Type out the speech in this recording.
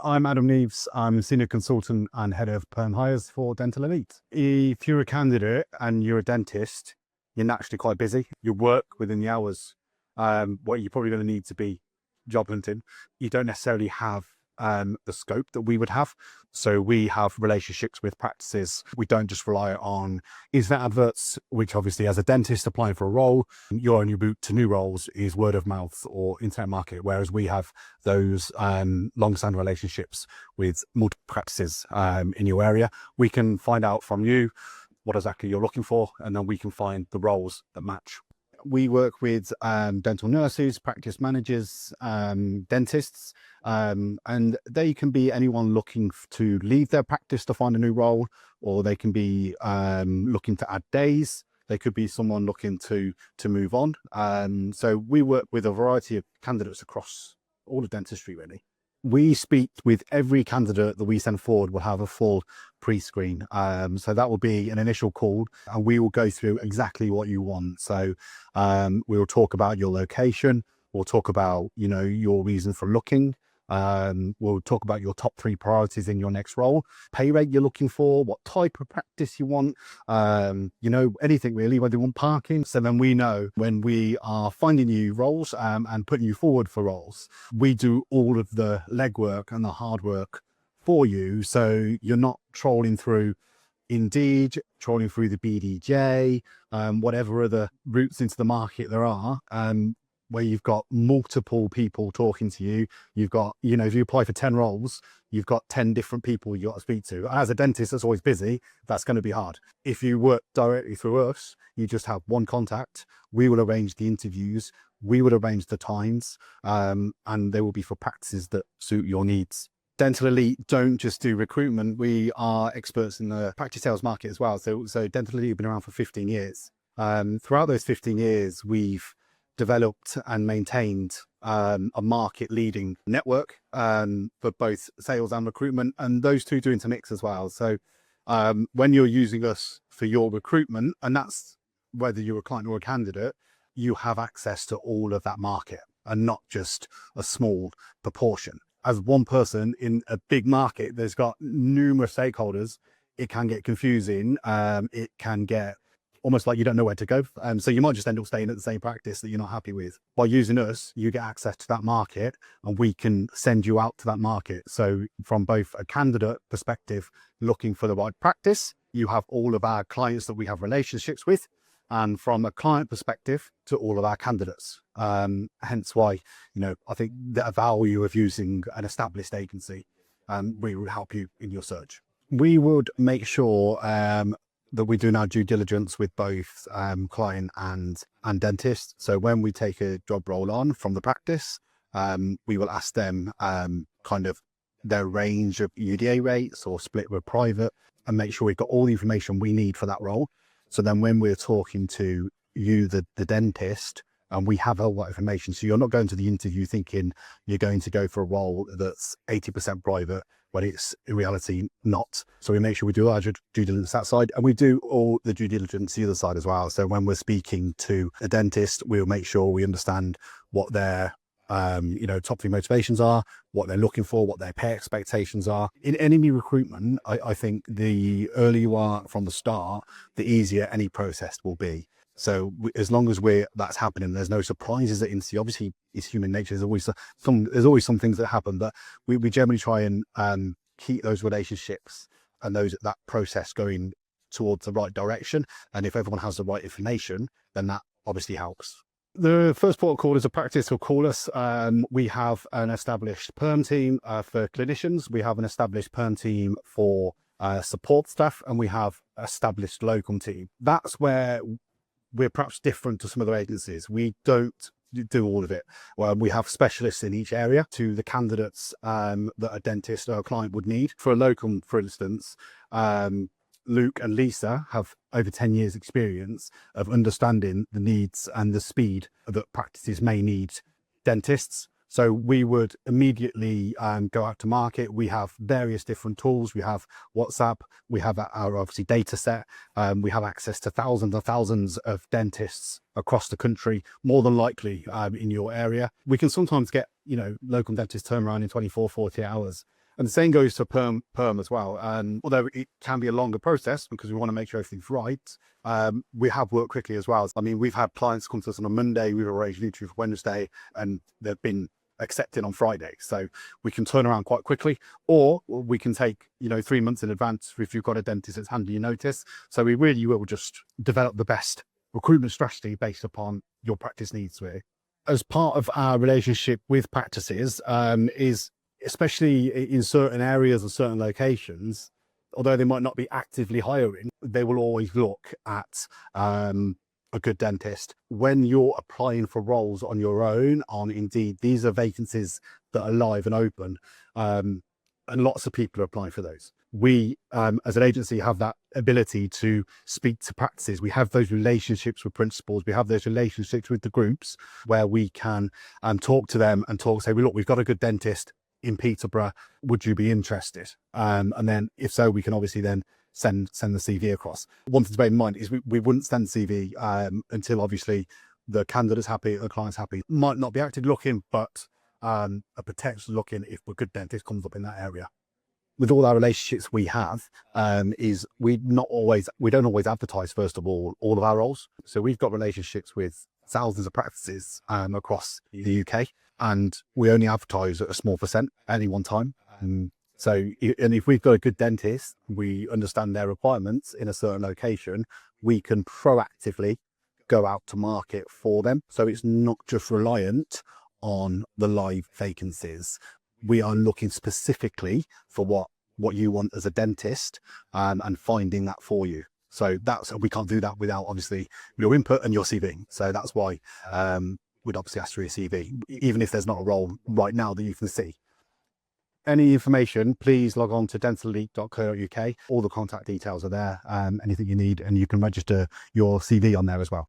I'm Adam Neeves. I'm a senior consultant and head of perm hires for Dental Elite. If you're a candidate and you're a dentist, you're naturally quite busy. You work within the hours what you're probably going to need to be job hunting. You don't necessarily have the scope that we would have. So we have relationships with practices. We don't just rely on internet adverts, which obviously as a dentist applying for a role, your only route to new roles is word of mouth or internet market. Whereas we have those long-standing relationships with multiple practices in your area. We can find out from you what exactly you're looking for, and then we can find the roles that match. We work with dental nurses, practice managers, dentists, and they can be anyone looking to leave their practice to find a new role, or they can be looking to add days. They could be someone looking to move on. So we work with a variety of candidates across all of dentistry, really. We speak with every candidate that we send forward. Will have a full pre-screen. So that will be an initial call and we will go through exactly what you want. So we'll talk about your location. We'll talk about, your reason for looking. We'll talk about your top 3 priorities in your next role, pay rate you're looking for, what type of practice you want, anything really, whether you want parking. So then we know when we are finding you roles and putting you forward for roles, we do all of the legwork and the hard work for you. So you're not trolling through Indeed, trolling through the BDJ, whatever other routes into the market there are. Where you've got multiple people talking to you. You've got, if you apply for 10 roles, you've got 10 different people you got to speak to. As a dentist that's always busy, that's going to be hard. If you work directly through us, you just have one contact. We will arrange the interviews. We will arrange the times, and they will be for practices that suit your needs. Dental Elite don't just do recruitment. We are experts in the practice sales market as well. So Dental Elite have been around for 15 years. Throughout those 15 years, we've developed and maintained a market leading network for both sales and recruitment, and those two do intermix as well. So when you're using us for your recruitment, and that's whether you're a client or a candidate, you have access to all of that market and not just a small proportion. As one person in a big market, there's got numerous stakeholders. It can get confusing. It can get almost like you don't know where to go. So you might just end up staying at the same practice that you're not happy with. By using us, you get access to that market and we can send you out to that market. So from both a candidate perspective, looking for the right practice, you have all of our clients that we have relationships with. And from a client perspective to all of our candidates. Hence why, I think the value of using an established agency really will help you in your search. We would make sure that we do our due diligence with both client and dentist. So when we take a job role on from the practice, we will ask them kind of their range of UDA rates or split with private, and make sure we've got all the information we need for that role. So then when we're talking to you, the dentist, and we have all that information, so you're not going to the interview thinking you're going to go for a role that's 80% private, when it's in reality not. So we make sure we do our due diligence that side, and we do all the due diligence the other side as well. So when we're speaking to a dentist, we'll make sure we understand what their top 3 motivations are, what they're looking for, what their pay expectations are. In any recruitment, I think the earlier you are from the start, the easier any process will be. So as long as that's happening, there's no surprises at interview. Obviously, it's human nature. There's always some things that happen, but we generally try and keep those relationships and that process going towards the right direction. And if everyone has the right information, then that obviously helps. The first port of call is a practice will call us. We have an established perm team for clinicians. We have an established perm team for support staff, and we have established locum team. That's where we're perhaps different to some other agencies. We don't do all of it. Well, we have specialists in each area to the candidates that a dentist or a client would need. For a locum, for instance, Luke and Lisa have over 10 years experience of understanding the needs and the speed that practices may need dentists. So we would immediately go out to market. We have various different tools. We have WhatsApp. We have our obviously data set. We have access to thousands and thousands of dentists across the country, more than likely in your area. We can sometimes get, locum dentists turn around in 24, 40 hours. And the same goes to perm as well. And although it can be a longer process because we want to make sure everything's right, we have worked quickly as well. I mean, we've had clients come to us on a Monday, we've arranged an interview for Wednesday, and they've been accepted on Friday. So we can turn around quite quickly, or we can take, 3 months in advance if you've got a dentist that's handing you notice. So we really will just develop the best recruitment strategy based upon your practice needs really. As part of our relationship with practices, is especially in certain areas or certain locations, although they might not be actively hiring, they will always look at a good dentist. When you're applying for roles on your own, on Indeed, these are vacancies that are live and open, and lots of people are applying for those. We, as an agency, have that ability to speak to practices. We have those relationships with principals. We have those relationships with the groups where we can talk to them and say, well, look, we've got a good dentist in Peterborough. Would you be interested? And then if so, we can obviously then send the CV across. One thing to bear in mind is we wouldn't send CV until obviously the candidate's happy, the client's happy. Might not be actively looking, but a potential looking if a good dentist comes up in that area. With all our relationships we have, is we don't always advertise, first of all of our roles. So we've got relationships with thousands of practices across the UK, and we only advertise at a small percent at any one time. And if we've got a good dentist, we understand their requirements in a certain location, we can proactively go out to market for them. So it's not just reliant on the live vacancies. We are looking specifically for what you want as a dentist, and finding that for you. So we can't do that without obviously your input and your CV. So that's why we'd obviously ask for your CV, even if there's not a role right now that you can see. Any information, please log on to dentalelite.co.uk. All the contact details are there. Anything you need, and you can register your CV on there as well.